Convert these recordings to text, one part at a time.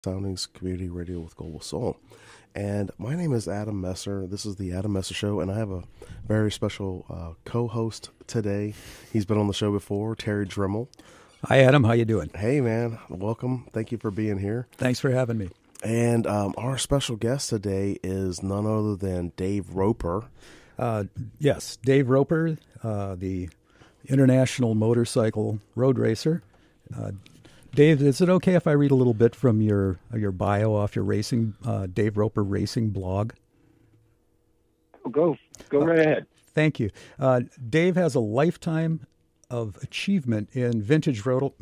Soundings Community Radio with Global Soul. And my name is Adam Messer. This is the Adam Messer Show, and I have a very special co-host today. He's been on the show before, Terry Drehmel. Hi, Adam. How you doing? Hey, man. Welcome. Thank you for being here. Thanks for having me. And our special guest today is none other than Dave Roper. Yes, Dave Roper, the international motorcycle road racer. Dave, is it okay if I read a little bit from your bio off your racing, Dave Roper Racing blog? Go right ahead. Thank you. Dave has a lifetime of achievement in vintage road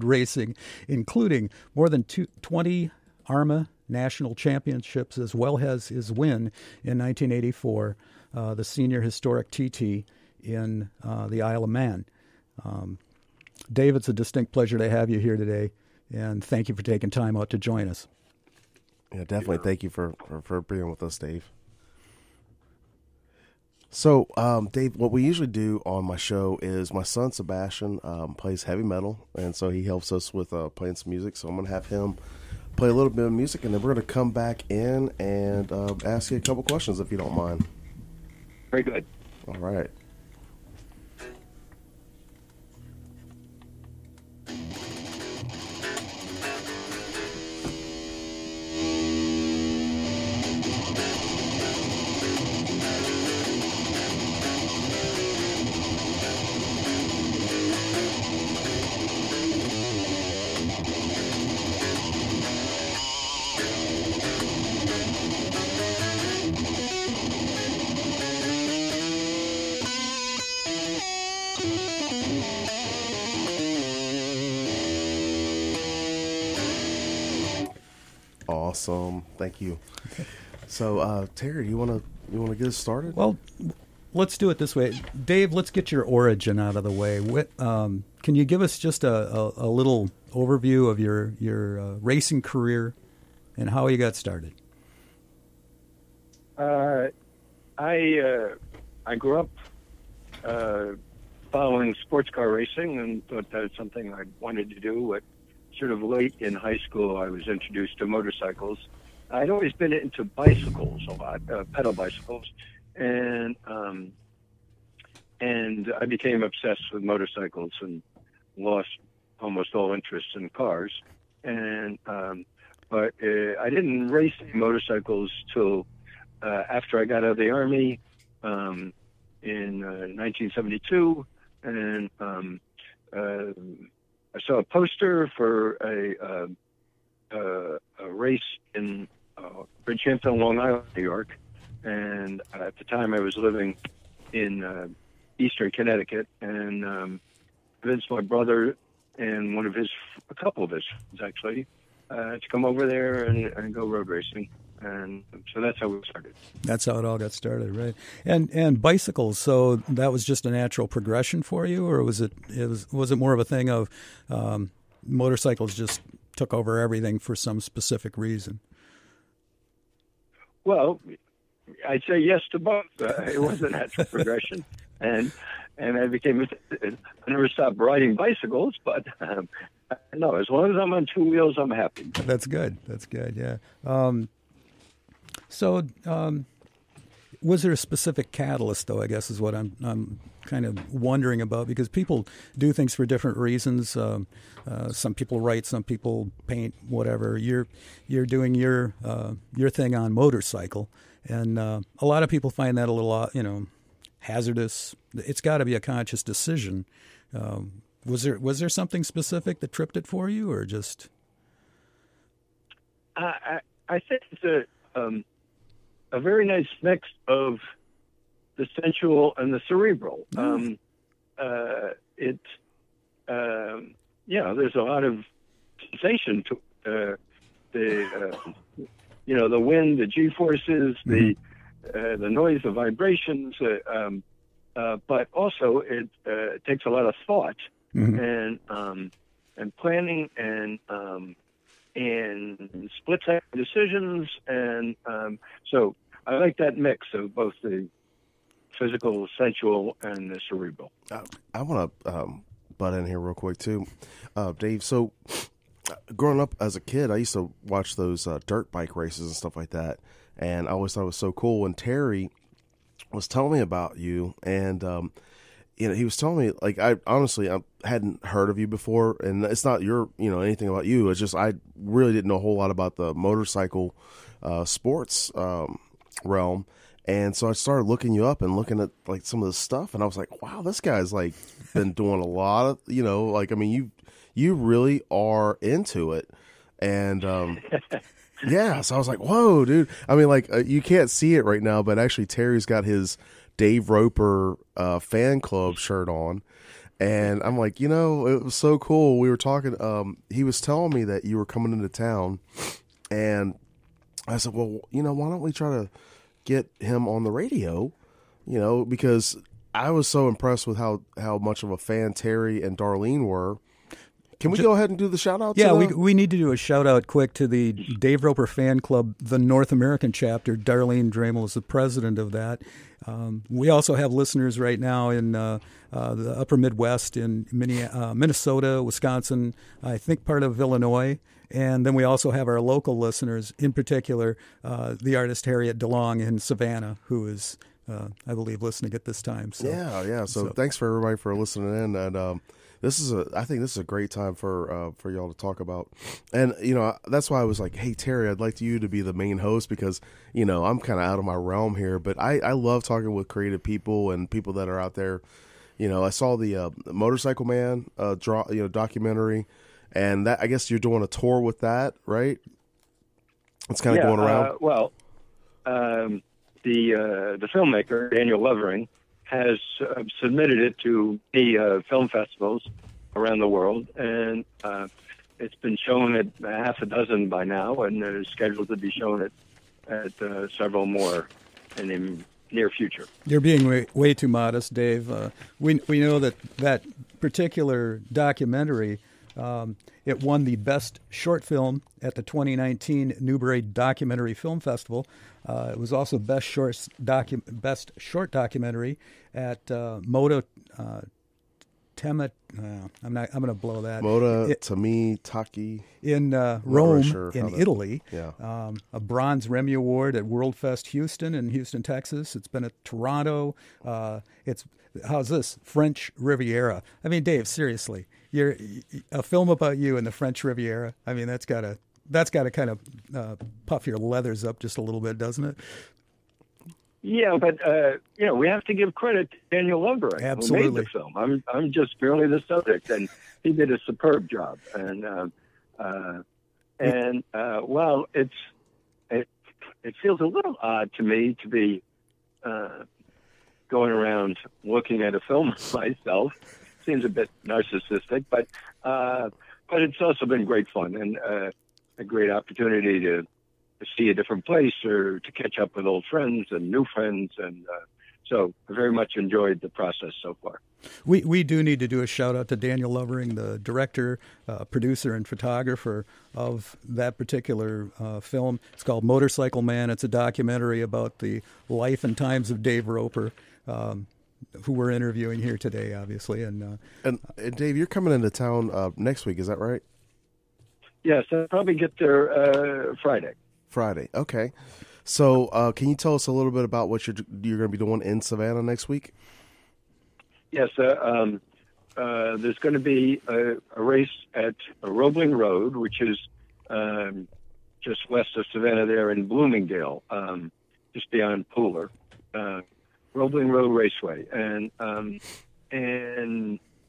racing, including more than 20 ARMA national championships, as well as his win in 1984, the Senior Historic TT in the Isle of Man. Dave, it's a distinct pleasure to have you here today, and thank you for taking time out to join us. Yeah, definitely. Thank you for being with us, Dave. So, Dave, what we usually do on my show is my son Sebastian plays heavy metal, and so he helps us with playing some music. So I'm going to have him play a little bit of music, and then we're going to come back in and ask you a couple questions, if you don't mind. Very good. All right. Awesome, thank you. So, Terry, you want to get us started? Well, let's do it this way, Dave. Let's get your origin out of the way. Can you give us just a little overview of your racing career and how you got started? I grew up following sports car racing and thought that was something I wanted to do. But sort of late in high school, I was introduced to motorcycles. I'd always been into bicycles a lot, pedal bicycles, and I became obsessed with motorcycles and lost almost all interest in cars. And but I didn't race motorcycles till after I got out of the Army in 1972, and I saw a poster for a race in Bridgehampton, Long Island, New York, and at the time I was living in Eastern Connecticut, and convinced my brother and a couple of his friends actually, to come over there and go road racing. And so that's how we started. That's how it all got started, right? And bicycles. So that was just a natural progression for you, or was it more of a thing of motorcycles just took over everything for some specific reason? Well, I'd say yes to both. It was a natural progression, and I became. I never stopped riding bicycles, but no, as long as I'm on two wheels, I'm happy. That's good. That's good. Yeah. So, was there a specific catalyst, though, I guess is what I'm kind of wondering about, because people do things for different reasons. Some people write, some people paint, whatever. You're doing your thing on motorcycle, and a lot of people find that a little, hazardous. It's got to be a conscious decision. Was there something specific that tripped it for you, or just? I think it's a very nice mix of the sensual and the cerebral. There's a lot of sensation to the wind, the G-forces, the noise, the vibrations, but also it takes a lot of thought and planning and split-second decisions, and so I like that mix of both the physical, sensual, and the cerebral. I want to butt in here real quick too, Dave. So growing up as a kid, I used to watch those dirt bike races and stuff like that, and I always thought it was so cool. And Terry was telling me about you, and he was telling me, like, I hadn't heard of you before, and it's not anything about you. It's just I really didn't know a whole lot about the motorcycle sports realm. And so I started looking you up and looking at like some of the stuff, and I was like, wow, this guy's like been doing a lot of, you really are into it. And yeah, so I was like, whoa, dude. I mean, like, you can't see it right now, but actually Terry's got his Dave Roper fan club shirt on. And I'm like, it was so cool. We were talking, he was telling me that you were coming into town, and I said, well, why don't we try to get him on the radio, because I was so impressed with how much of a fan Terry and Darlene were. Can we go ahead and do the shout out? Yeah, we need to do a shout out quick to the Dave Roper fan club, the North American chapter. Darlene Drehmel is the president of that. We also have listeners right now in the upper Midwest, in Minnesota, Wisconsin, I think part of Illinois. And then we also have our local listeners, in particular, the artist Harriet DeLong in Savannah, who is, I believe, listening at this time. So, yeah. So thanks for everybody for listening in. And I think this is a great time for y'all to talk about. And, that's why I was like, hey, Terry, I'd like you to be the main host because, I'm kind of out of my realm here. But I love talking with creative people and people that are out there. I saw the Motorcycle Man documentary. And that, I guess you're doing a tour with that, right? It's kind of going around. The filmmaker Daniel Levering has submitted it to the film festivals around the world, and it's been shown at half a dozen by now, and is scheduled to be shown at several more in the near future. You're being way too modest, Dave. We know that particular documentary. It won the Best Short Film at the 2019 Newbury Documentary Film Festival. It was also Best Short Documentary at Moda Temet. I'm going to blow that. Moda Temitaki in Rome, in Italy. Yeah. A Bronze Remy Award at World Fest Houston in Houston, Texas. It's been at Toronto. How's this? French Riviera. I mean, Dave, seriously. You're a film about you in the French Riviera. I mean, that's got to kind of puff your leathers up just a little bit, doesn't it? Yeah, but we have to give credit to Daniel Levering, Absolutely, who made the film. I'm just merely the subject, and he did a superb job. And well, it feels a little odd to me to be going around looking at a film myself. Seems a bit narcissistic, but it's also been great fun and a great opportunity to see a different place or to catch up with old friends and new friends. And so I very much enjoyed the process so far. We do need to do a shout out to Daniel Levering, the director, producer, and photographer of that particular film. It's called Motorcycle Man. It's a documentary about the life and times of Dave Roper, who we're interviewing here today, obviously. And Dave, you're coming into town next week, is that right? Yes, I'll probably get there Friday. Friday, okay. So can you tell us a little bit about what you're going to be doing in Savannah next week? Yes, there's going to be a race at Roebling Road, which is just west of Savannah there in Bloomingdale, just beyond Pooler. Roebling Road Raceway, and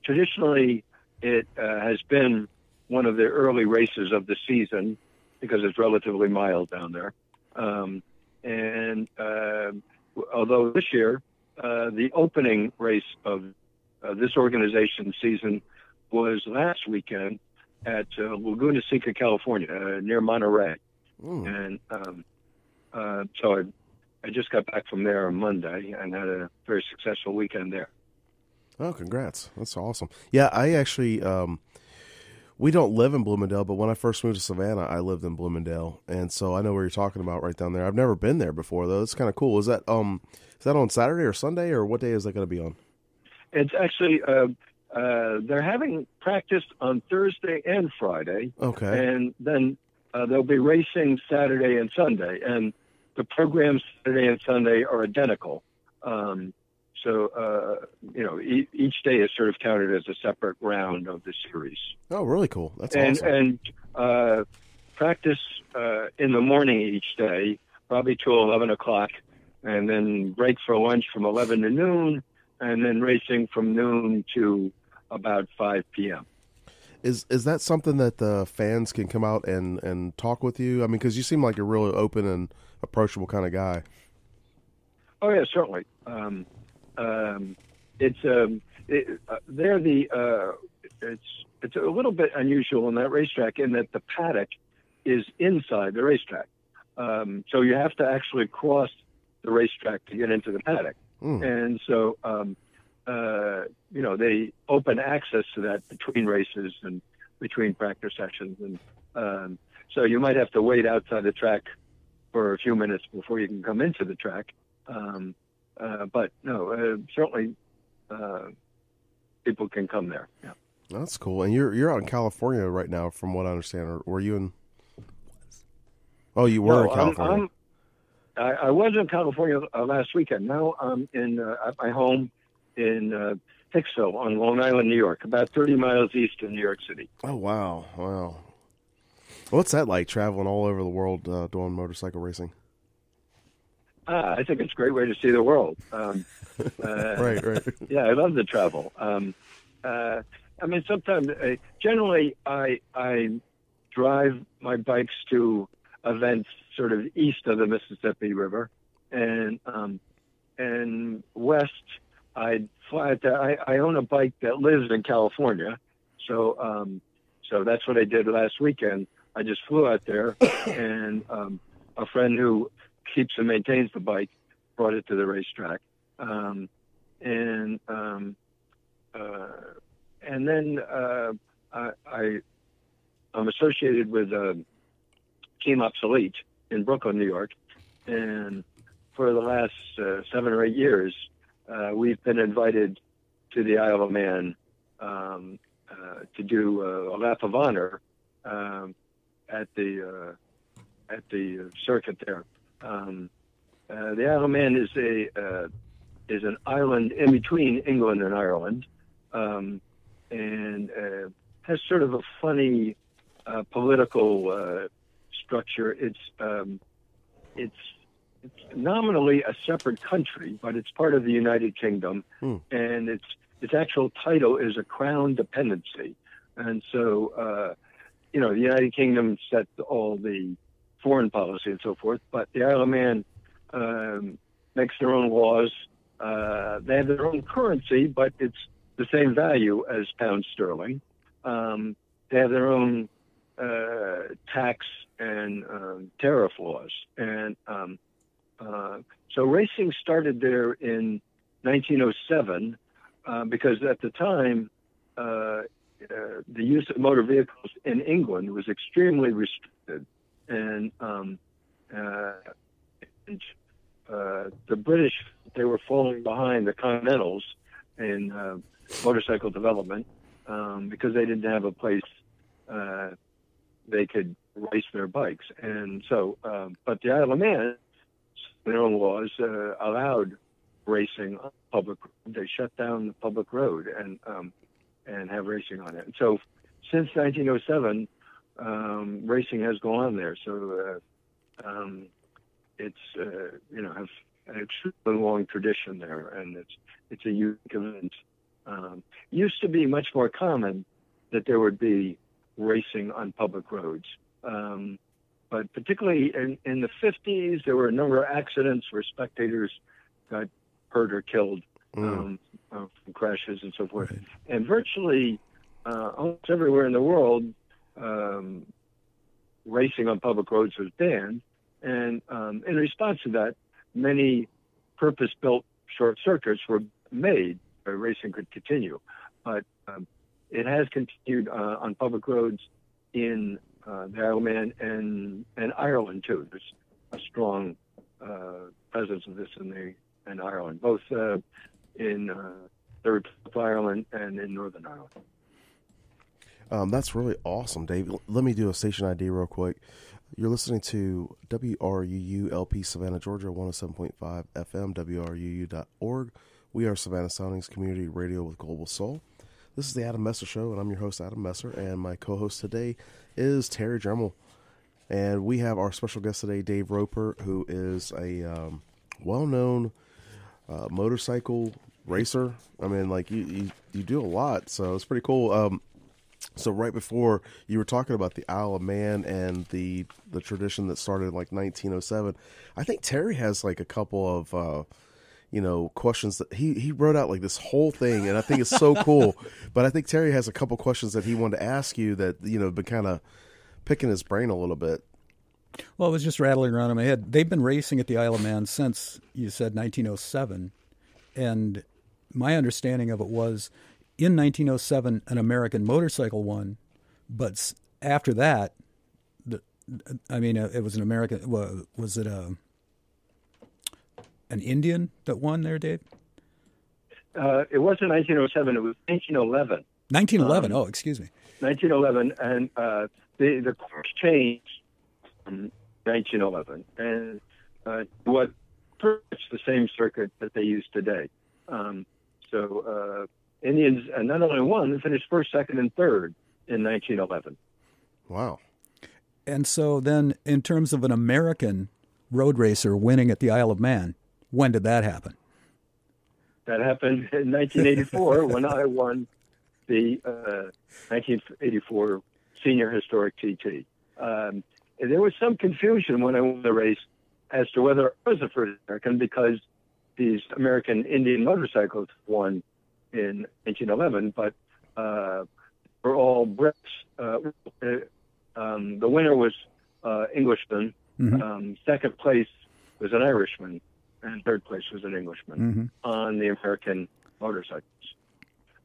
traditionally it has been one of the early races of the season because it's relatively mild down there. Although this year the opening race of this organization's season was last weekend at Laguna Seca, California, near Monterey, and so I just got back from there on Monday and had a very successful weekend there. Oh, congrats. That's awesome. Yeah, I actually, we don't live in Bloomingdale, but when I first moved to Savannah, I lived in Bloomingdale. And so I know where you're talking about right down there. I've never been there before, though. It's kind of cool. Is that on Saturday or Sunday, or what day is that going to be on? It's actually they're having practice on Thursday and Friday. Okay. And then they'll be racing Saturday and Sunday. And the programs Saturday and Sunday are identical. Each day is sort of counted as a separate round of the series. Oh, really cool. That's awesome. And practice in the morning each day, probably till 11 o'clock, and then break for lunch from 11 to noon, and then racing from noon to about 5 p.m. Is that something that the fans can come out and talk with you? I mean, because you seem like a really open and approachable kind of guy. Oh yeah, certainly. It's a little bit unusual in that racetrack in that the paddock is inside the racetrack. So you have to actually cross the racetrack to get into the paddock. And so, they open access to that between races and between practice sessions. And so you might have to wait outside the track for a few minutes before you can come into the track. But no, certainly people can come there. Yeah. That's cool. And you're out in California right now, from what I understand. Or were you in? Oh, you were in California. I was in California last weekend. Now I'm at my home in Hicksville on Long Island, New York, about 30 miles east of New York City. Oh, wow. What's that like, traveling all over the world doing motorcycle racing? I think it's a great way to see the world. Right. Yeah, I love to travel. Sometimes, generally, I drive my bikes to events sort of east of the Mississippi River, and west, I'd fly out there. I own a bike that lives in California, so that's what I did last weekend. I just flew out there, and a friend who keeps and maintains the bike brought it to the racetrack, and then I'm associated with Team Obsolete in Brooklyn, New York, and for the last 7 or 8 years, we've been invited to the Isle of Man to do a lap of honor at the circuit there. The Isle of Man is an island in between England and Ireland, and has sort of a funny political structure. It's nominally a separate country, but it's part of the United Kingdom, and its actual title is a crown dependency. And so, the United Kingdom sets all the foreign policy and so forth, but the Isle of Man makes their own laws. They have their own currency, but it's the same value as pound sterling. They have their own tax and tariff laws. And so racing started there in 1907 because at the time, the use of motor vehicles in England was extremely restricted. And the British, they were falling behind the Continentals in motorcycle development because they didn't have a place they could race their bikes. And so, but the Isle of Man, their own laws allowed racing on public. They shut down the public road and have racing on it. And so, since 1907, racing has gone on there. So it's has an extremely long tradition there, and it's a unique event. Used to be much more common that there would be racing on public roads. But particularly in the 50s, there were a number of accidents where spectators got hurt or killed from crashes and so forth. Right. And virtually almost everywhere in the world, racing on public roads was banned. And in response to that, many purpose-built short circuits were made where racing could continue. But it has continued on public roads in the Isle of Man and Ireland too. There's a strong presence of this in Ireland, both in the Republic of Ireland and in Northern Ireland. That's really awesome, Dave. Let me do a station ID real quick. You're listening to WRUU-LP Savannah, Georgia, 107.5 FM, WRUU.org. We are Savannah Soundings Community Radio with Global Soul. This is the Adam Messer Show, and I'm your host, Adam Messer, and my co-host today is Terry Drehmel. And we have our special guest today, Dave Roper, who is a well-known motorcycle racer. I mean, like, you do a lot, so it's pretty cool. So right before you were talking about the Isle of Man and the tradition that started in like 1907, I think Terry has like a couple of questions that he wrote out like this whole thing, and I think it's so cool. But I think Terry has a couple questions that he wanted to ask you that been kind of picking his brain a little bit. Well, it was just rattling around in my head. They've been racing at the Isle of Man since, you said, 1907, and my understanding of it was, in 1907, an American motorcycle won, but after that, it was an American. Was it an Indian that won there, Dave? It wasn't 1907. It was 1911. 1911. Excuse me. 1911, and the course changed in 1911, and what pretty much the same circuit that they use today. Indians, and not only won, they finished first, second, and third in 1911. Wow. And so then, in terms of an American road racer winning at the Isle of Man, when did that happen? That happened in 1984 when I won the 1984 Senior Historic TT. There was some confusion when I won the race as to whether I was the first American, because these American Indian motorcycles won in 1911, but we're all Brits. The winner was Englishman. Mm-hmm. Second place was an Irishman, and third place was an Englishman on the American motorcycles.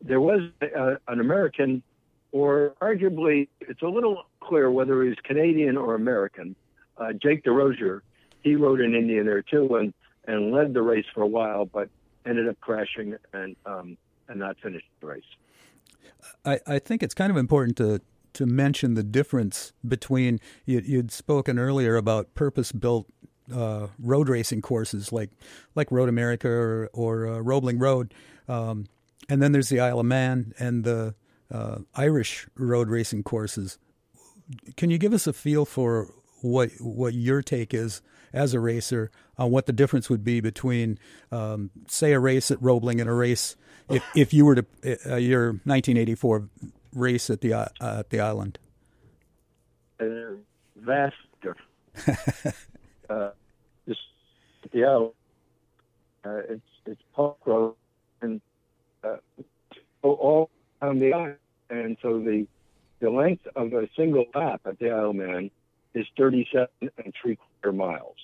There was an American, or arguably, it's a little clear whether he was Canadian or American. Jake DeRozier, he rode an Indian there too, and led the race for a while, but ended up crashing and not finished the race. I think it's kind of important to mention the difference between, you'd spoken earlier about purpose-built road racing courses like Road America or Roebling Road, and then there's the Isle of Man and the Irish road racing courses. Can you give us a feel for what your take is as a racer on what the difference would be between, say, a race at Roebling and a race if you were to your 1984 race at the island? Vast difference. Just the island, it's park road and all on the island, and so the length of a single lap at the Isle of Man is 37 3/4 miles.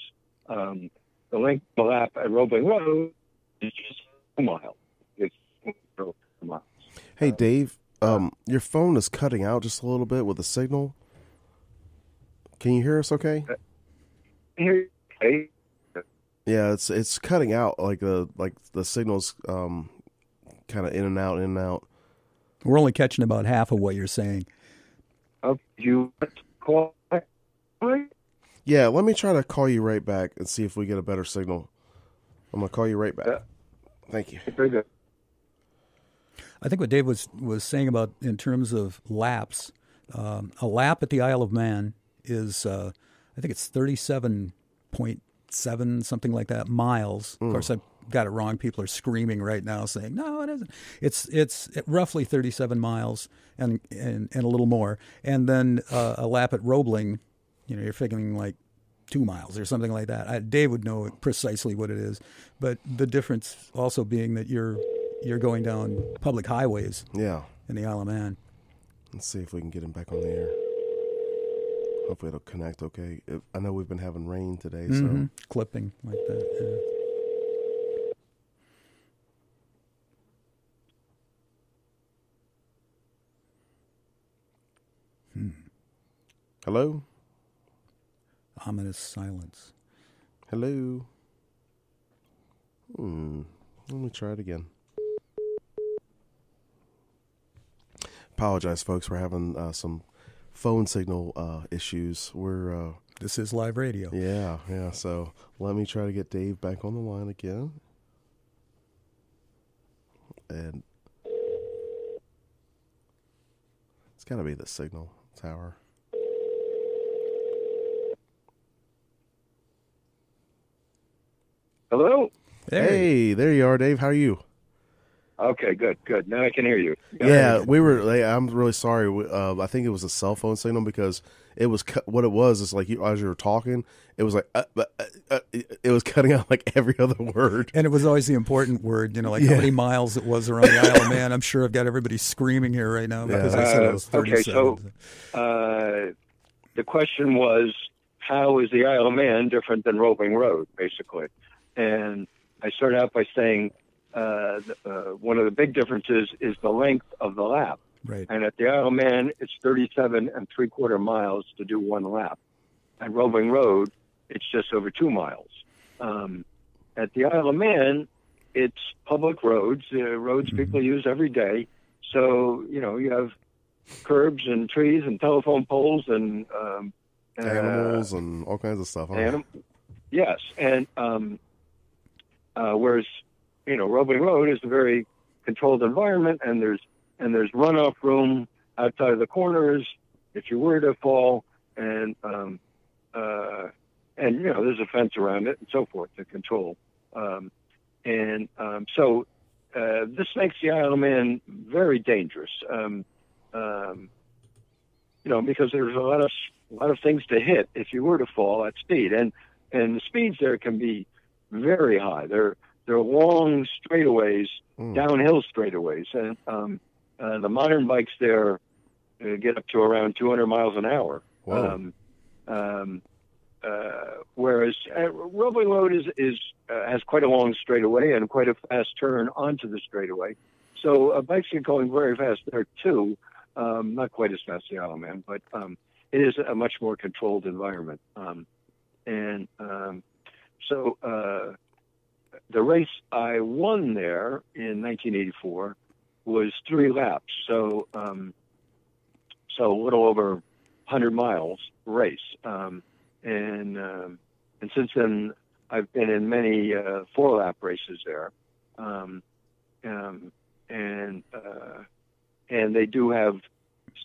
The length of a lap at Roebling Road is just 1 mile. It's 4 miles. Hey, Dave, your phone is cutting out just a little bit with the signal. Can you hear us okay? Okay. Yeah, it's cutting out, like the signal's kind of in and out. We're only catching about half of what you're saying. You call back? Yeah, let me try to call you right back and see if we get a better signal. I'm going to call you right back. Thank you. Very good. I think what Dave was saying about in terms of laps, a lap at the Isle of Man is, I think it's 37.7, something like that, miles. Of course, I got it wrong. People are screaming right now saying, no, it isn't. It's roughly 37 miles and a little more. And then a lap at Roebling, you're figuring like 2 miles or something like that. Dave would know precisely what it is. But the difference also being that you're going down public highways in the Isle of Man. Let's see if we can get him back on the air. Hopefully it'll connect okay. I know we've been having rain today, so clipping like that. Yeah. Hello? Ominous silence. Hello? Let me try it again. Apologize, folks. We're having some phone signal issues. This is live radio. Yeah. So let me try to get Dave back on the line again. And it's got to be the signal tower. Hello? Hey, there you are, Dave. How are you? Okay, good. Now I can hear you. Yeah, I'm really sorry. I think it was a cell phone signal because it was what it was. Is like as you were talking, it was like it was cutting out like every other word, and it was always the important word. How many miles it was around the Isle of Man. I'm sure I've got everybody screaming here right now because I said it was 37. Okay, so the question was, how is the Isle of Man different than Roving Road, basically? And I started out by saying. One of the big differences is the length of the lap. Right. And at the Isle of Man, it's 37 3/4 miles to do one lap. At Roving Road, it's just over 2 miles. At the Isle of Man, it's public roads, roads people use every day. So, you have curbs and trees and telephone poles and animals and all kinds of stuff. Huh? Yes. And whereas Roving Road is a very controlled environment, and there's runoff room outside of the corners if you were to fall, and there's a fence around it and so forth to control. So this makes the Isle of Man very dangerous, because there's a lot of things to hit if you were to fall at speed, and the speeds there can be very high. They're long straightaways, downhill straightaways, and the modern bikes there get up to around 200 miles an hour. Whereas Roving Road has quite a long straightaway and quite a fast turn onto the straightaway. So bikes are going very fast there too. Not quite as fast as the Isle of Man, but it is a much more controlled environment. The race I won there in 1984 was 3 laps, so a little over 100 miles race. And since then, I've been in many 4-lap races there, and they do have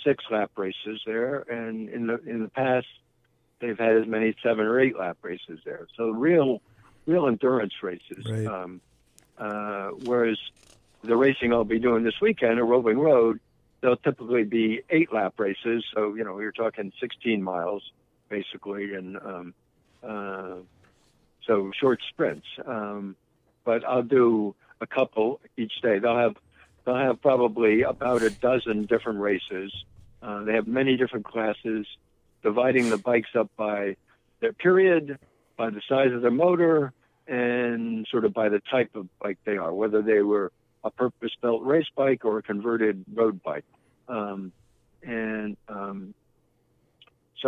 6-lap races there, and in the past they've had as many 7 or 8-lap races there. So real endurance races. Right. Whereas the racing I'll be doing this weekend at Roving Road, they'll typically be 8-lap races. So, you're talking 16 miles basically. And, so short sprints. But I'll do a couple each day. They'll have probably about a dozen different races. They have many different classes, dividing the bikes up by their period, by the size of their motor, and sort of by the type of bike they are, whether they were a purpose-built race bike or a converted road bike. So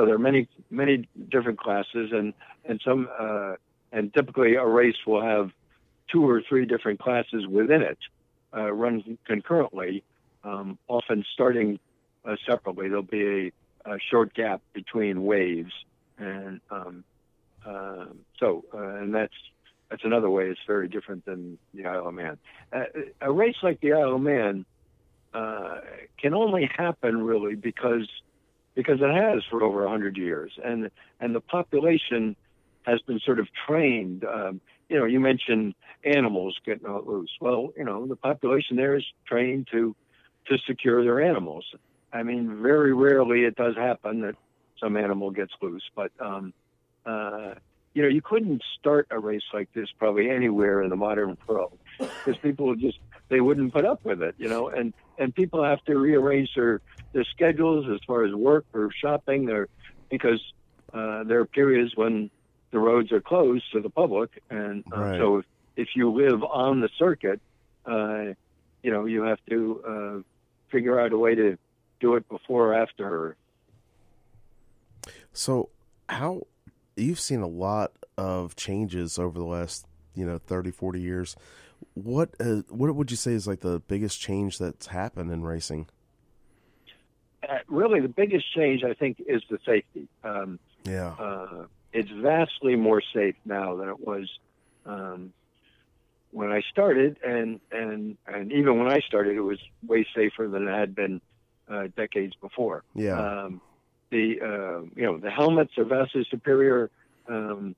there are many different classes, and some and typically a race will have 2 or 3 different classes within it, run concurrently, often starting separately. There'll be a short gap between waves, and that's another way it's very different than the Isle of Man. A race like the Isle of Man can only happen really because it has for over 100 years, and the population has been sort of trained. You mentioned animals getting out loose. Well, the population there is trained to secure their animals. I mean, very rarely it does happen that some animal gets loose, but you couldn't start a race like this probably anywhere in the modern world because people they wouldn't put up with it, and people have to rearrange their schedules as far as work or shopping because there are periods when the roads are closed to the public. And right. So if you live on the circuit, you have to figure out a way to do it before or after. So you've seen a lot of changes over the last 30, 40 years. What would you say is like the biggest change that's happened in racing? really the biggest change, I think, is the safety. It's vastly more safe now than it was when I started, and even when I started, it was way safer than it had been decades before. The helmets are vastly superior, and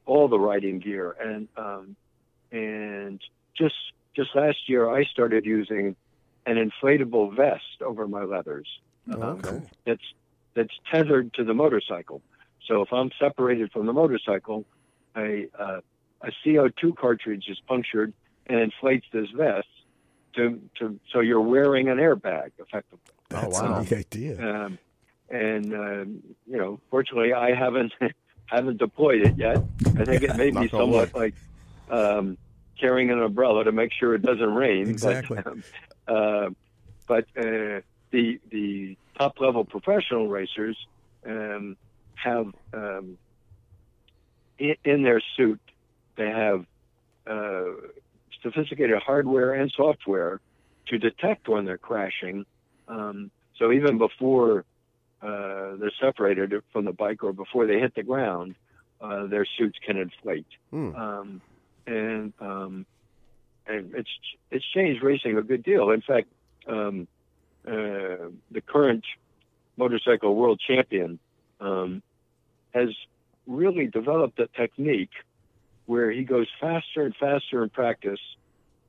all the riding gear, and just last year I started using an inflatable vest over my leathers. That's tethered to the motorcycle. So if I'm separated from the motorcycle, a CO2 cartridge is punctured and inflates this vest so you're wearing an airbag effectively. That's a neat idea. Fortunately, I haven't deployed it yet. I think it may be somewhat like carrying an umbrella to make sure it doesn't rain. Exactly. But the top level professional racers have in their suit, they have sophisticated hardware and software to detect when they're crashing. So even before they're separated from the bike or before they hit the ground, their suits can inflate. And it's changed racing a good deal. In fact, the current motorcycle world champion has really developed a technique where he goes faster and faster in practice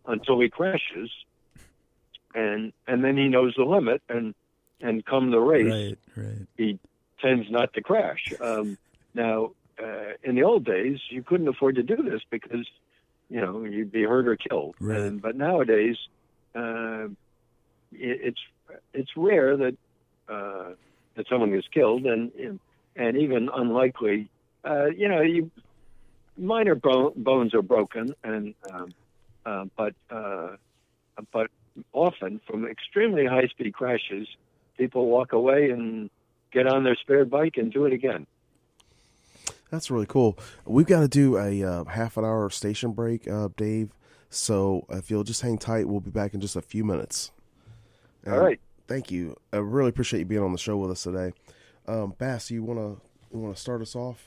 until he crashes, and then he knows the limit, and come the race, he tends not to crash. Now, in the old days, you couldn't afford to do this because you'd be hurt or killed. But nowadays, it's rare that someone gets killed, and even unlikely. Minor bones are broken, but often from extremely high-speed crashes, people walk away and get on their spare bike and do it again. That's really cool. We've got to do a half an hour station break, Dave. So if you'll just hang tight, we'll be back in just a few minutes. All right. Thank you. I really appreciate you being on the show with us today. Bass, you wanna start us off?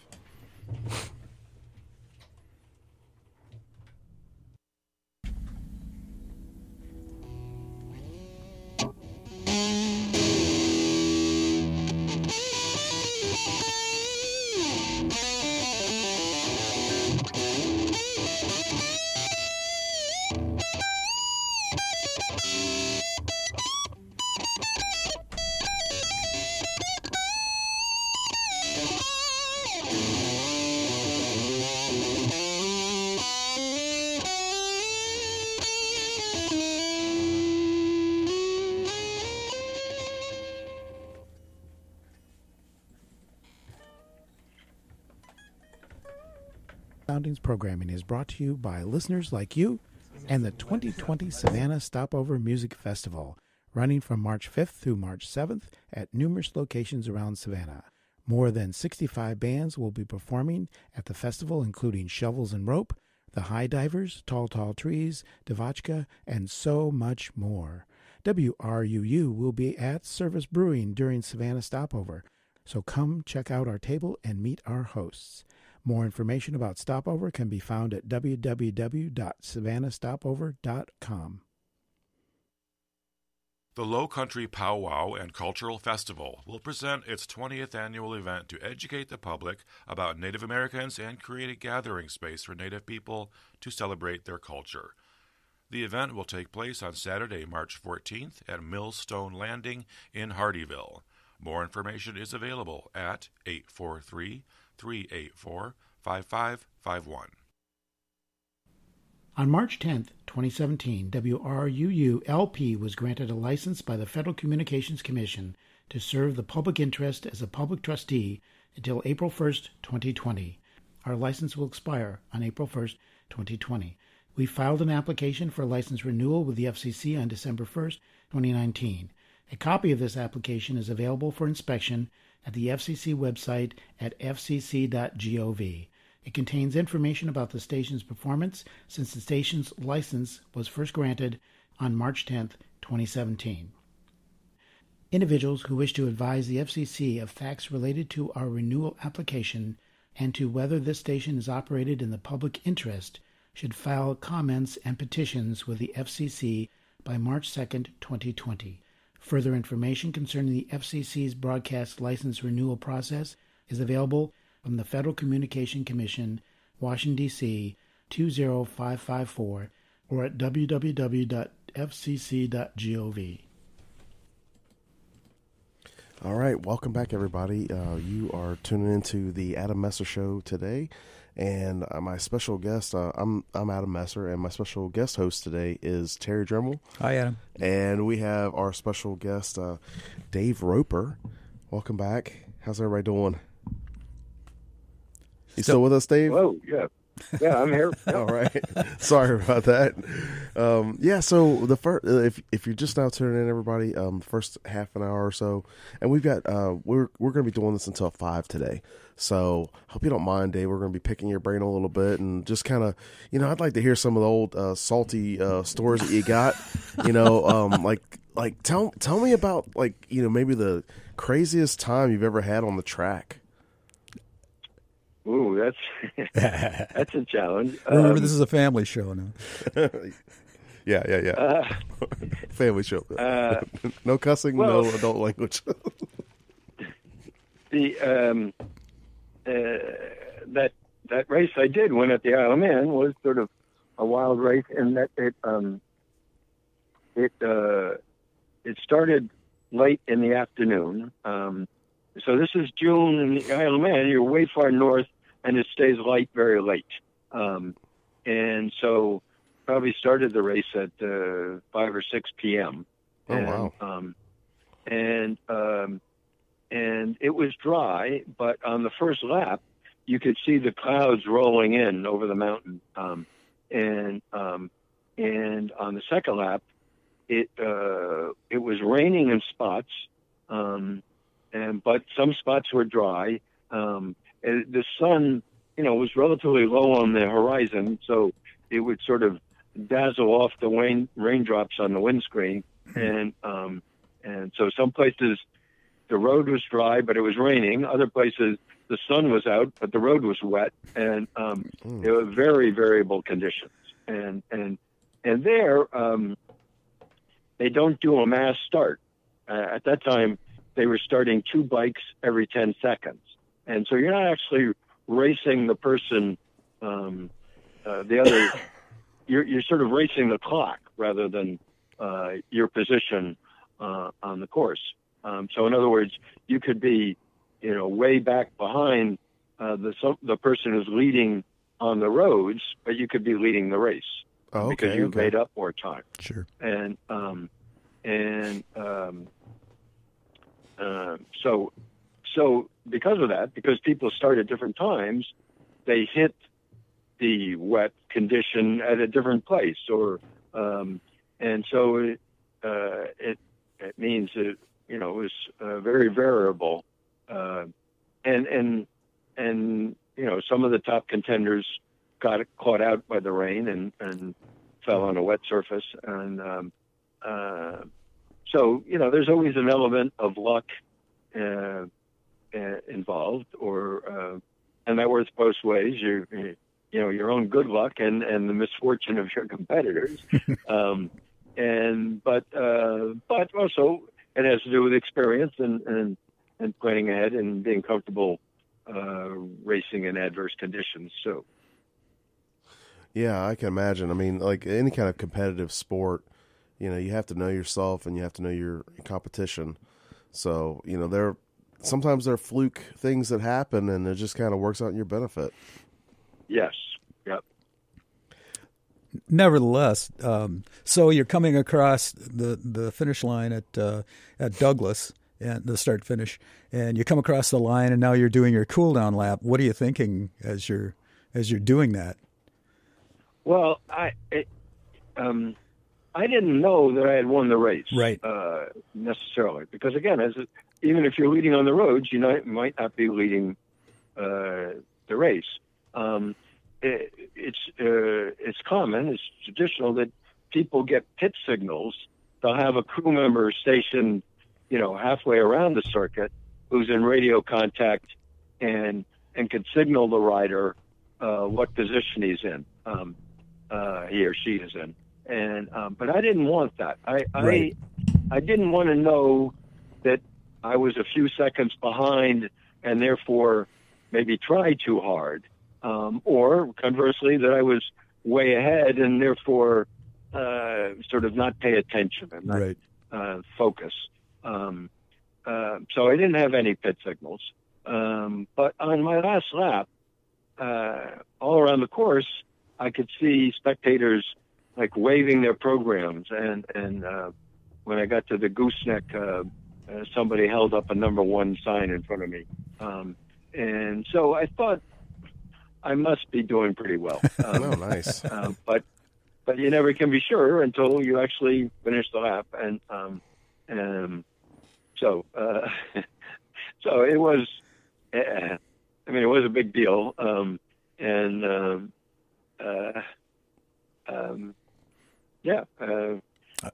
Soundings programming is brought to you by listeners like you and the 2020 Savannah Stopover Music Festival, running from March 5th through March 7th at numerous locations around Savannah. More than 65 bands will be performing at the festival, including Shovels and Rope, The High Divers, Tall Tall Trees, Devachka, and so much more. WRUU will be at Service Brewing during Savannah Stopover, so come check out our table and meet our hosts. More information about Stopover can be found at www.savannahstopover.com. The Low Country Powwow and Cultural Festival will present its 20th annual event to educate the public about Native Americans and create a gathering space for Native people to celebrate their culture. The event will take place on Saturday, March 14th at Millstone Landing in Hardyville. More information is available at 843-384-5551. On March 10, 2017, WRUU-LP was granted a license by the Federal Communications Commission to serve the public interest as a public trustee until April 1, 2020. Our license will expire on April 1, 2020. We filed an application for license renewal with the FCC on December 1, 2019. A copy of this application is available for inspection at the FCC website at fcc.gov. It contains information about the station's performance since the station's license was first granted on March 10, 2017. Individuals who wish to advise the FCC of facts related to our renewal application and to whether this station is operated in the public interest should file comments and petitions with the FCC by March 2nd, 2020. Further information concerning the FCC's broadcast license renewal process is available from the Federal Communication Commission, Washington, D.C., 20554, or at www.fcc.gov. All right, welcome back, everybody. You are tuning into the Adam Messer Show today, and my special guest, I'm Adam Messer, and my special guest host today is Terry Drehmel. Hi, Adam. And we have our special guest, Dave Roper. Welcome back. How's everybody doing? You still with us, Dave? Hello, yeah. Yeah, I'm here. All right. Sorry about that. So the first, if you're just now tuning in, everybody, first half an hour or so, and we've got we're going to be doing this until 5 today. So hope you don't mind, Dave. We're going to be picking your brain a little bit and just kind of, I'd like to hear some of the old salty stories that you got. Like tell me about maybe the craziest time you've ever had on the track. Ooh, that's a challenge. Remember, this is a family show now. Yeah. Family show. No cussing, no adult language. That race I did when at the Isle of Man was sort of a wild race in that it started late in the afternoon. So this is June in the Isle of Man. You're way far north, and it stays light very late. And so probably started the race at 5 or 6 p.m. Oh, wow. And it was dry, but on the first lap, you could see the clouds rolling in over the mountain. And on the second lap, it was raining in spots. But some spots were dry. And the sun, was relatively low on the horizon, so it would sort of dazzle off the raindrops on the windscreen. And so some places the road was dry, but it was raining. Other places the sun was out, but the road was wet, and it was very variable conditions. And there, they don't do a mass start. At that time, they were starting 2 bikes every 10 seconds. And so you're not actually racing the person, you're sort of racing the clock rather than your position on the course. So in other words, you could be, way back behind the person who's leading on the roads, but you could be leading the race because you've made up more time. Sure. So because of that, because people start at different times, they hit the wet condition at a different place, and so it means that it was very variable, and some of the top contenders got caught out by the rain and fell on a wet surface, and so there's always an element of luck involved, and that works both ways. Your own good luck and the misfortune of your competitors, but also it has to do with experience and planning ahead and being comfortable racing in adverse conditions. So, yeah, I can imagine. I mean, like any kind of competitive sport, you have to know yourself and you have to know your competition. So, sometimes there are fluke things that happen, and it just kind of works out in your benefit. Yes. Yep. Nevertheless, so you're coming across the finish line at Douglas, and the start finish, and you come across the line, and now you're doing your cool down lap. What are you thinking as you're doing that? Well, I didn't know that I had won the race, right? Necessarily, because again, even if you're leading on the roads, you might not be leading the race. It's common, it's traditional that people get pit signals. They'll have a crew member stationed, halfway around the circuit, who's in radio contact and can signal the rider what position he's in, he or she is in. And but I didn't want that. I didn't want to know that I was a few seconds behind and therefore maybe try too hard, or conversely that I was way ahead and therefore sort of not pay attention and not focus. So I didn't have any pit signals. But on my last lap, all around the course, I could see spectators like waving their programs. And when I got to the gooseneck, somebody held up a number 1 sign in front of me. And so I thought I must be doing pretty well. Oh, nice. But you never can be sure until you actually finish the lap. And so it was, it was a big deal. It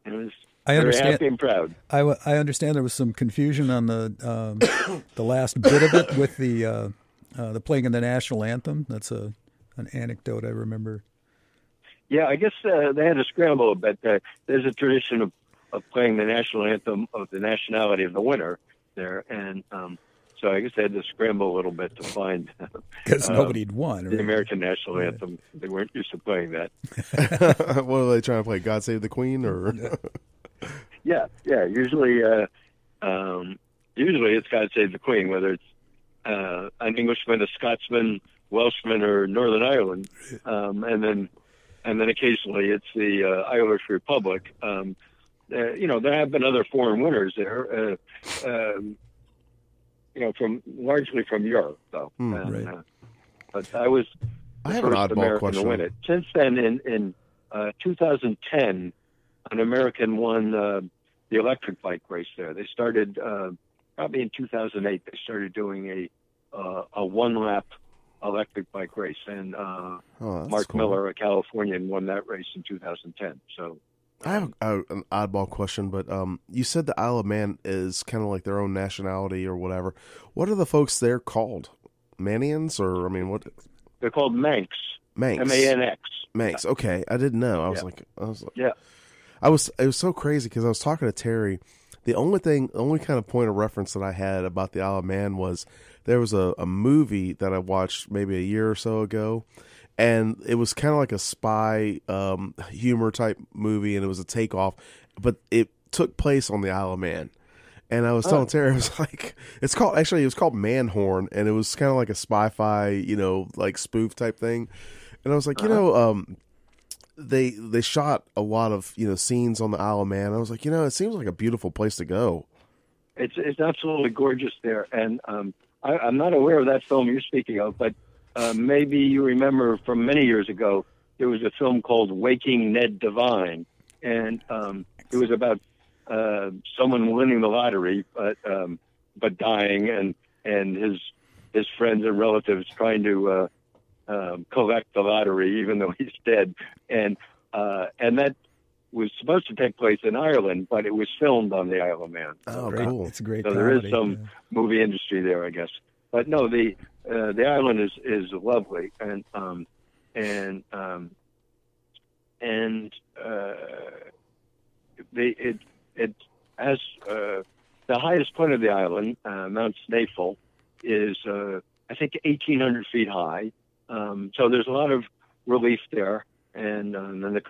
was very happy and proud. I understand there was some confusion on the last bit of it with the playing of the national anthem. That's an anecdote I remember. Yeah, I guess they had to scramble a bit. There's a tradition of playing the national anthem of the nationality of the winner there, and so I guess they had to scramble a little bit to find because nobody'd won the American national anthem. They weren't used to playing that. What are they trying to play? God Save the Queen, or? Yeah. Usually it's God Save the Queen, whether it's an Englishman, a Scotsman, Welshman, or Northern Ireland, and then occasionally it's the Irish Republic. There have been other foreign winners there, largely from Europe, though. But I was the first American to win it. Since then, in 2010, an American won the electric bike race there. They started probably in 2008. They started doing a one-lap electric bike race, and Mark Miller, a Californian, won that race in 2010. So I have an oddball question, but you said the Isle of Man is kind of like their own nationality or whatever. What are the folks there called? Manians, or what? They're called Manx. Manx. M-A-N-X. Manx. Okay, I didn't know. I was like, yeah. It was so crazy because I was talking to Terry. The only kind of point of reference that I had about the Isle of Man was there was a movie that I watched maybe a year or so ago, and it was kind of like a spy humor type movie, and it was a takeoff, but it took place on the Isle of Man. And I was telling Terry, I was like, it was called Manhorn, and it was kind of like a spy-fi, like spoof type thing. And I was like, they shot a lot of, scenes on the Isle of Man. I was like, it seems like a beautiful place to go. It's absolutely gorgeous there. And I'm not aware of that film you're speaking of, but maybe you remember from many years ago, there was a film called Waking Ned Devine. And it was about someone winning the lottery, but dying, and his friends and relatives trying to collect the lottery, even though he's dead. And that was supposed to take place in Ireland, but it was filmed on the Isle of Man. Oh, cool! It's a great. So there is some movie industry there, I guess. But no, the island is lovely, and it has the highest point of the island, Mount Snaefell, is I think 1,800 feet high. So there's a lot of relief there, and then the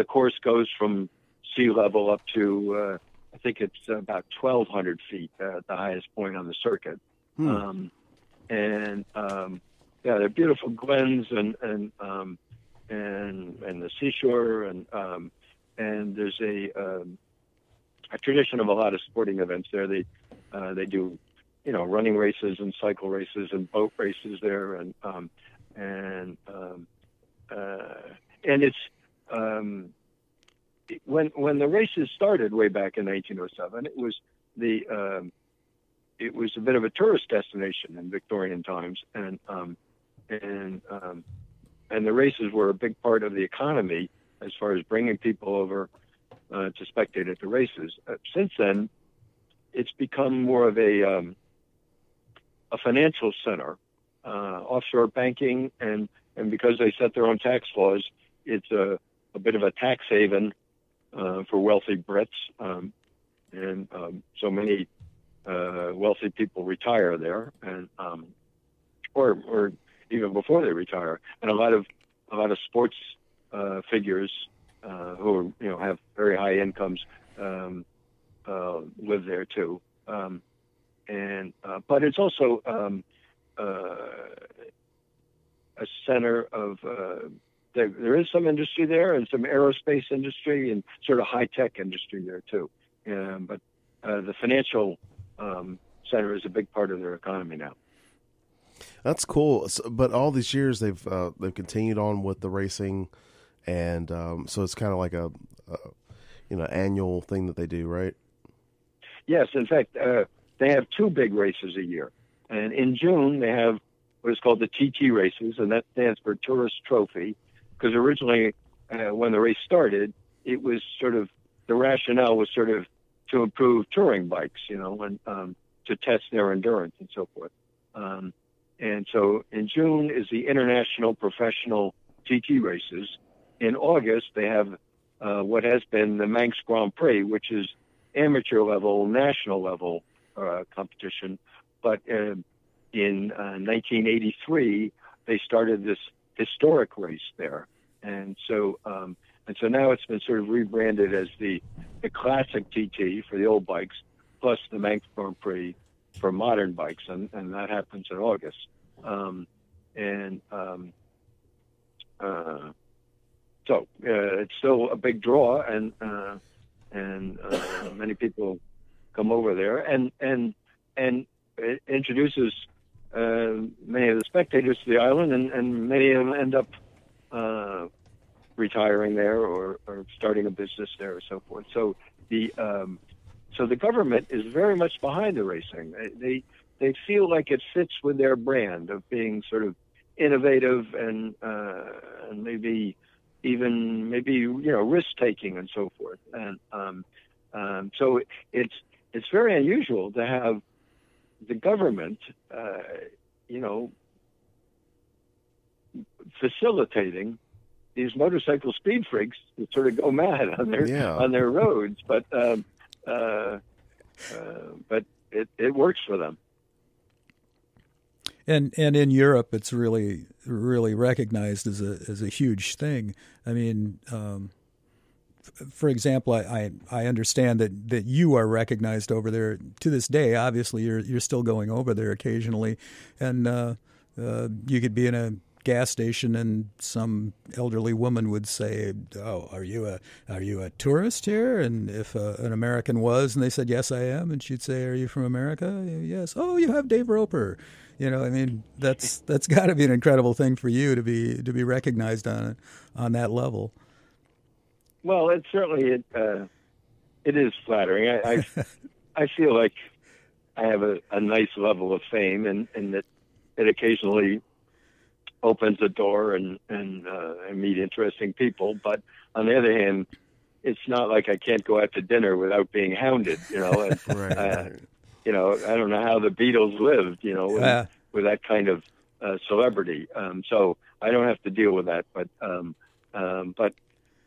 course goes from sea level up to I think it's about 1,200 feet at the highest point on the circuit. They're beautiful glens and the seashore, and there's a tradition of a lot of sporting events there. They do running races and cycle races and boat races there, and it's when the races started way back in 1907, it was a bit of a tourist destination in Victorian times, and the races were a big part of the economy as far as bringing people over to spectate at the races. Since then, it's become more of a financial center, offshore banking, and because they set their own tax laws, it's a bit of a tax haven for wealthy Brits, and so many wealthy people retire there, and or even before they retire, and a lot of sports figures who have very high incomes live there too, but it's also a center of there is some industry there and some aerospace industry and sort of high tech industry there too, but the financial center is a big part of their economy now. That's cool. But all these years they've continued on with the racing, and so it's kind of like a annual thing that they do, right? Yes, in fact, they have two big races a year, and in June they have what is called the TT races, and that stands for Tourist Trophy, because originally when the race started, it was sort of the rationale was sort of to improve touring bikes, and to test their endurance and so forth. And so in June is the International Professional TT races. In August, they have what has been the Manx Grand Prix, which is amateur level, national level competition. But in 1983, they started this historic race there. And so now it's been sort of rebranded as the classic TT for the old bikes, plus the Manx Grand Prix for modern bikes, and that happens in August. So it's still a big draw, and many people come over there, and it introduces many of the spectators to the island, and many of them end up retiring there or starting a business there or so forth. So the government is very much behind the racing. They feel like it fits with their brand of being sort of innovative and maybe risk taking and so forth. And so it's very unusual to have the government facilitating these motorcycle speed freaks to sort of go mad on their roads, but it works for them. And in Europe, it's really recognized as a huge thing. I mean, for example, I understand that you are recognized over there to this day. Obviously, you're still going over there occasionally, and you could be in a gas station and some elderly woman would say, "Oh, are you a tourist here?" And if an American was, and they said, "Yes, I am," and she'd say, "Are you from America?" "Yes." "Oh, you have Dave Roper." I mean, that's got to be an incredible thing for you to be recognized on that level. Well, it certainly it is flattering. I feel like I have a nice level of fame, and that it occasionally opens a door and meet interesting people. But on the other hand, it's not like I can't go out to dinner without being hounded. And, Right. I don't know how the Beatles lived. With that kind of celebrity. So I don't have to deal with that. But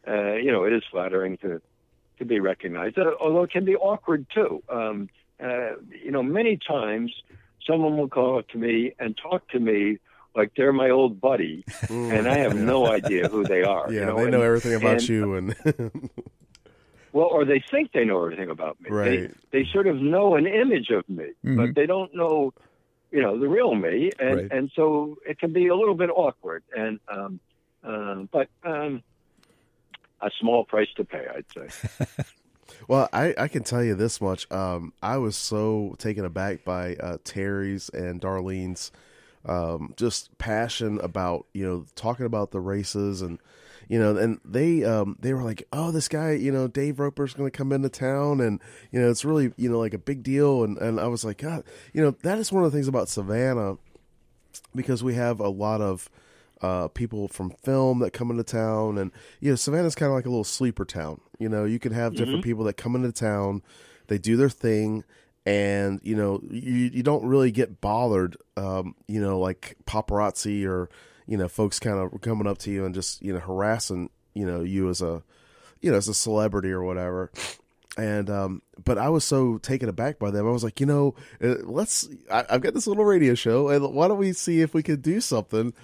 it is flattering to be recognized. Although it can be awkward too. Many times someone will call up to me and talk to me like they're my old buddy, and I have no idea who they are. Yeah, they know everything about you, and well, or they think they know everything about me. Right. They sort of know an image of me, but they don't know, the real me, and so it can be a little bit awkward, but a small price to pay, I'd say. Well, I can tell you this much. I was so taken aback by Terry's and Darlene's just passion about, talking about the races, and, and they were like, "Oh, this guy, Dave Roper's going to come into town, and, it's really, like a big deal." And I was like, God, that is one of the things about Savannah, because we have a lot of people from film that come into town, and Savannah's kind of like a little sleeper town. You can have different people that come into town, they do their thing, and you don't really get bothered, like paparazzi or folks kind of coming up to you and just harassing you as a as a celebrity or whatever. And but I was so taken aback by them. I was like, I've got this little radio show, and why don't we see if we could do something?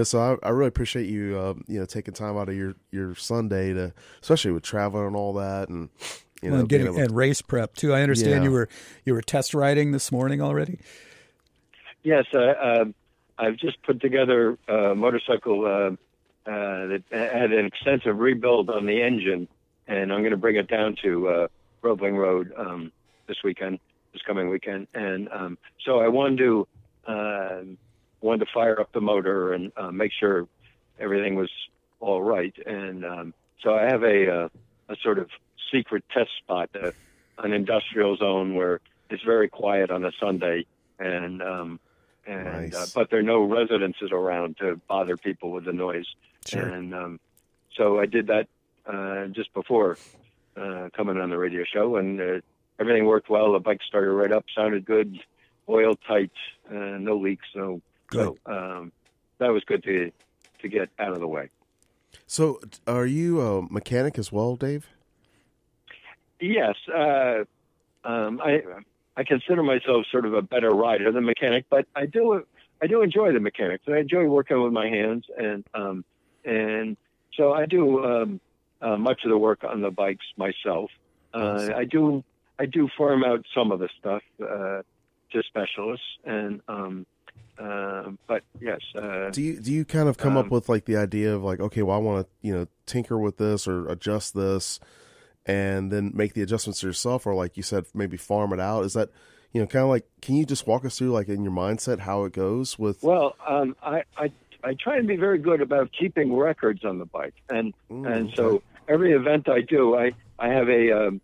So I really appreciate you taking time out of your Sunday to, especially with traveling and all that, and and getting and race prep too. I understand you were test riding this morning already. Yes, I've just put together a motorcycle that had an extensive rebuild on the engine, and I'm going to bring it down to Roebling Road this coming weekend. And so I wanted to fire up the motor and make sure everything was all right. And so I have a sort of secret test spot, an industrial zone where it's very quiet on a Sunday, and nice. But there are no residences around to bother people with the noise. Sure. And so I did that just before coming on the radio show, and everything worked well. The bike started right up, sounded good, oil tight, no leaks. So that was good to get out of the way. So are you a mechanic as well, Dave? Yes. I consider myself sort of a better rider than mechanic, but I do enjoy the mechanics, and I enjoy working with my hands, and so I do much of the work on the bikes myself. Awesome. I do farm out some of the stuff to specialists, and but yes. Do you kind of come up with like the idea of like, okay, well, I want to tinker with this or adjust this, and then make the adjustments yourself, or like you said, maybe farm it out? Is that kind of like? Can you just walk us through like in your mindset how it goes with? Well, I try and be very good about keeping records on the bike, and so every event I do, I have a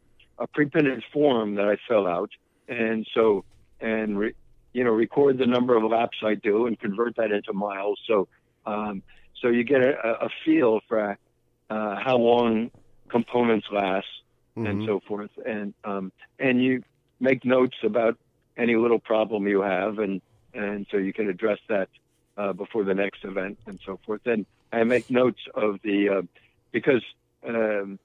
pre-printed form that I fill out, and so record the number of laps I do and convert that into miles. So you get a feel for how long components last, and so forth, and you make notes about any little problem you have, and so you can address that before the next event and so forth. And I make notes of because when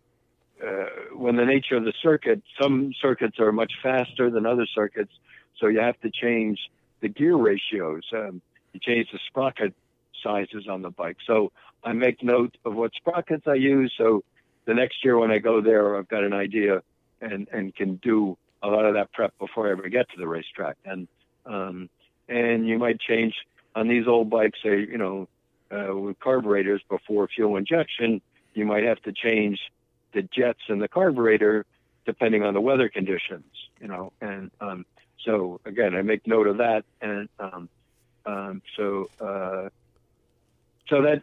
the nature of the circuit, some circuits are much faster than other circuits, so you have to change the gear ratios. You change the sprocket sizes on the bike. So I make note of what sprockets I use, so the next year when I go there, I've got an idea and can do a lot of that prep before I ever get to the racetrack. And you might change on these old bikes, with carburetors before fuel injection, you might have to change the jets in the carburetor depending on the weather conditions, and so again, I make note of that, and so that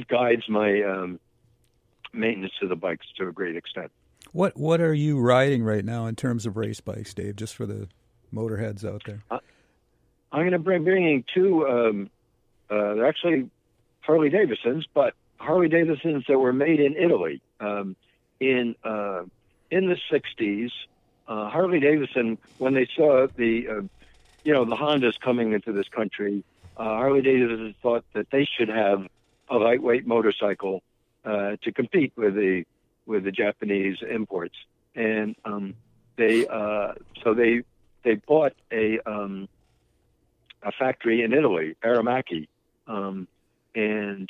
guides my maintenance of the bikes to a great extent. What are you riding right now in terms of race bikes, Dave? Just for the motorheads out there. I'm going to be bringing two. They're actually Harley Davidsons, but Harley Davidsons that were made in Italy in the '60s. Harley Davidson, when they saw the Hondas coming into this country, Harley Davidson thought that they should have a lightweight motorcycle to compete with the Japanese imports, and they bought a factory in Italy, Aramaki, and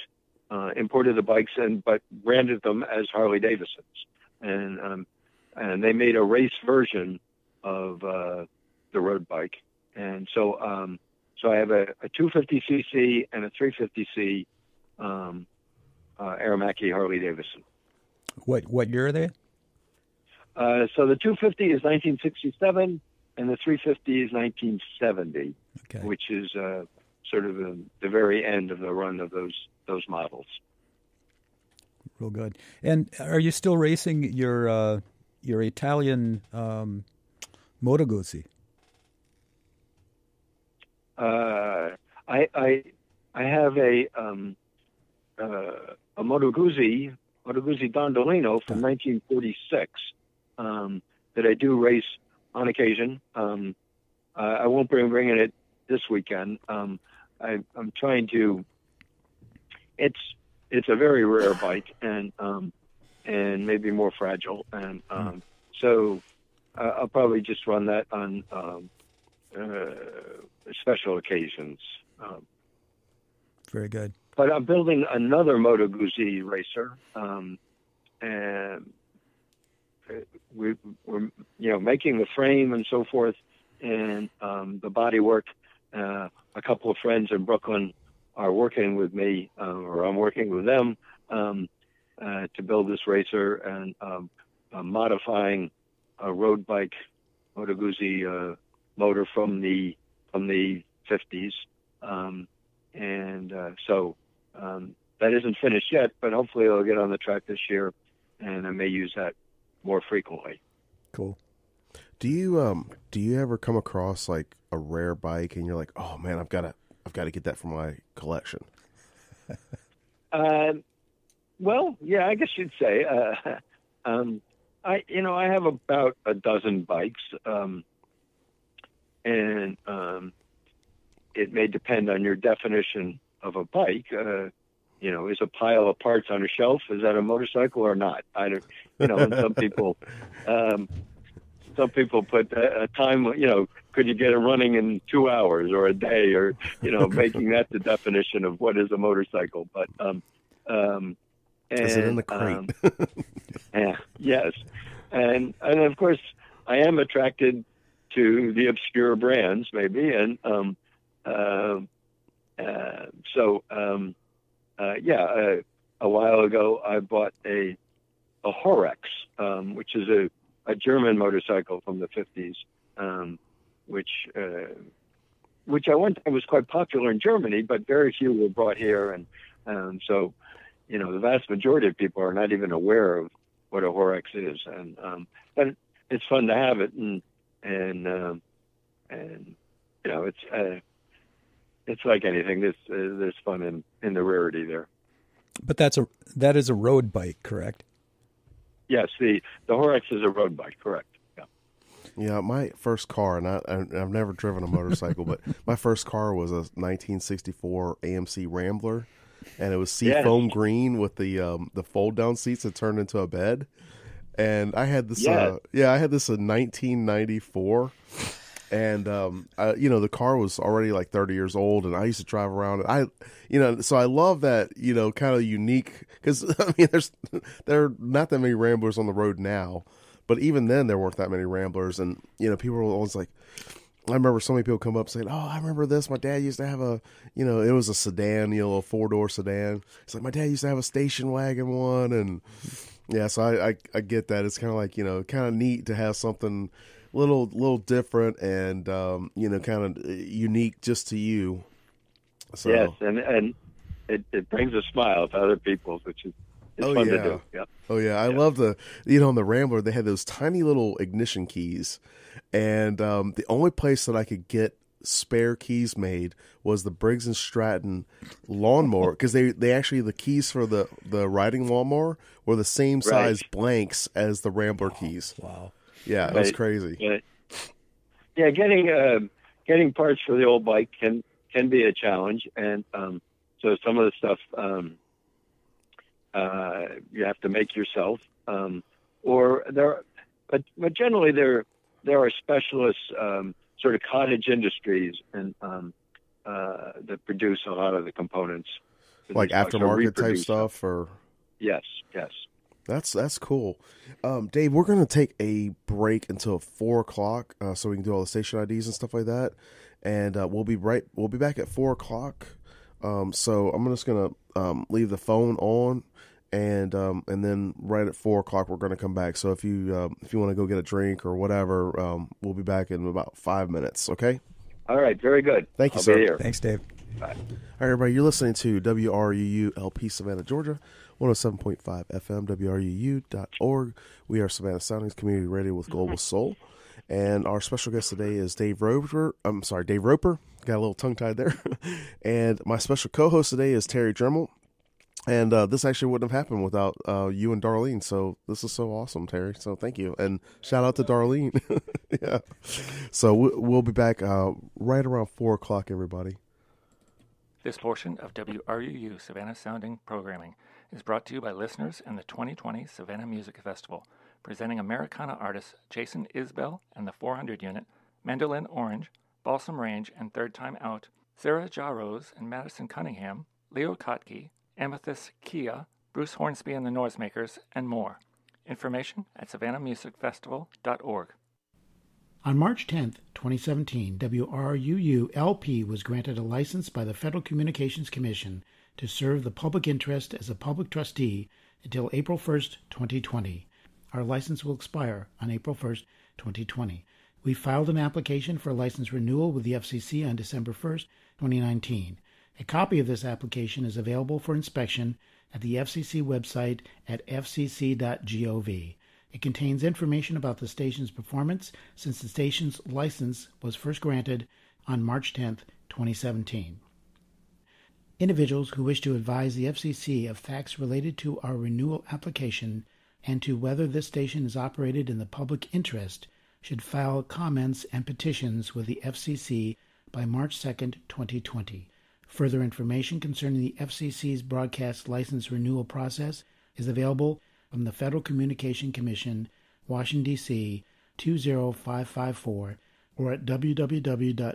imported the bikes but branded them as Harley Davidsons, and they made a race version of the road bike, and so I have a 250cc and a 350c Aramaki Harley Davidson. What year are they? So the 250 is 1967, and the 350 is 1970, okay, which is sort of the very end of the run of those models. Real good. And are you still racing your Italian Moto Guzzi? I have a Moto Guzzi Dondolino from 1946 that I do race on occasion. I won't be bringing it this weekend. I'm trying to. It's a very rare bike and maybe more fragile, and so I'll probably just run that on special occasions. Very good. But I'm building another Moto Guzzi racer, and we're making the frame and so forth, and the body work. A couple of friends in Brooklyn are working with me, or I'm working with them to build this racer, and I'm modifying a road bike Moto Guzzi motor from the 50s, so that isn't finished yet, but hopefully it'll get on the track this year, and I may use that more frequently. Cool. Do you ever come across like a rare bike and you're like, oh man, I've got to get that for my collection? Well, yeah, I guess you'd say. I have about a dozen bikes, and it may depend on your definition of a bike. Is a pile of parts on a shelf, is that a motorcycle or not? I don't, and some people put a time, could you get it running in 2 hours or a day, or, making that the definition of what is a motorcycle. But, is it in the crate? Yes. And of course I am attracted to the obscure brands maybe. And, a while ago I bought a Horex, which is a German motorcycle from the 50s, which was quite popular in Germany, but very few were brought here. And so, the vast majority of people are not even aware of what a Horex is. And, but it's fun to have it. And it's like anything. There's fun in the rarity there. But that is a road bike, correct? Yes, the Horex is a road bike, correct. Yeah. Yeah, my first car, and I've never driven a motorcycle, but my first car was a 1964 AMC Rambler, and it was seafoam green with the fold down seats that turned into a bed. And I had this, I had this in 1994. And, the car was already like 30 years old, and I used to drive around. And so I love that, kind of unique, because, there are not that many Ramblers on the road now, but even then there weren't that many Ramblers. And, people were always like, I remember so many people come up saying, oh, I remember this. My dad used to have it was a sedan, a 4-door sedan. It's like, my dad used to have a station wagon one. And yeah, so I get that. It's kind of like, kind of neat to have something little different and kind of unique just to you. So. Yes, and it brings a smile to other people, which is fun to do. Yeah. Oh yeah, I love the on the Rambler they had those tiny little ignition keys, and the only place that I could get spare keys made was the Briggs and Stratton lawnmower, because they actually, the keys for the riding lawnmower were the same size blanks as the Rambler keys. Wow. Yeah, it was crazy. Yeah, getting parts for the old bike can be a challenge, and so some of the stuff you have to make yourself, but generally there are specialists, sort of cottage industries, and that produce a lot of the components, like aftermarket type stuff, or yes. That's cool. Dave, we're going to take a break until 4:00, so we can do all the station IDs and stuff like that. And we'll be back at 4:00. So I'm just going to leave the phone on, and then right at 4:00 we're going to come back. So if you want to go get a drink or whatever, we'll be back in about 5 minutes. Okay. All right. Very good. Thank you, I'll sir. be here. Thanks, Dave. Bye. All right, everybody. You're listening to WRUU LP Savannah, Georgia. 107.5 FM, WRUU.org. We are Savannah Soundings Community Radio with Global Soul. And our special guest today is Dave Roper. Dave Roper. Got a little tongue-tied there. And my special co-host today is Terry Drehmel. And this actually wouldn't have happened without you and Darlene. So this is so awesome, Terry. So thank you. And shout out to Darlene. Yeah. So we'll be back right around 4 o'clock, everybody. This portion of WRUU Savannah Sounding programming is brought to you by listeners in the 2020 Savannah Music Festival, presenting Americana artists Jason Isbell and the 400 Unit, Mandolin Orange, Balsam Range and Third Time Out, Sarah Ja Rose and Madison Cunningham, Leo Kotke, Amethyst Kia, Bruce Hornsby and the Noisemakers, and more. Information at savannahmusicfestival.org. On March 10, 2017, WRUU-LP was granted a license by the Federal Communications Commission to serve the public interest as a public trustee until April 1, 2020. Our license will expire on April 1, 2020. We filed an application for license renewal with the FCC on December 1, 2019. A copy of this application is available for inspection at the FCC website at fcc.gov. It contains information about the station's performance since the station's license was first granted on March 10, 2017. Individuals who wish to advise the FCC of facts related to our renewal application and to whether this station is operated in the public interest should file comments and petitions with the FCC by March 2, 2020. Further information concerning the FCC's broadcast license renewal process is available from the Federal Communications Commission, Washington, D.C., 20554, or at www.fcc.gov.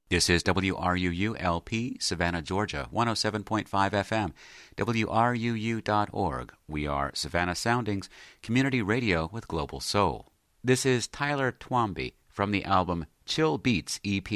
This is WRUU-LP, Savannah, Georgia, 107.5 FM, WRUU.org. We are Savannah Soundings, community radio with global soul. This is Tyler Twomby from the album Chill Beats EP.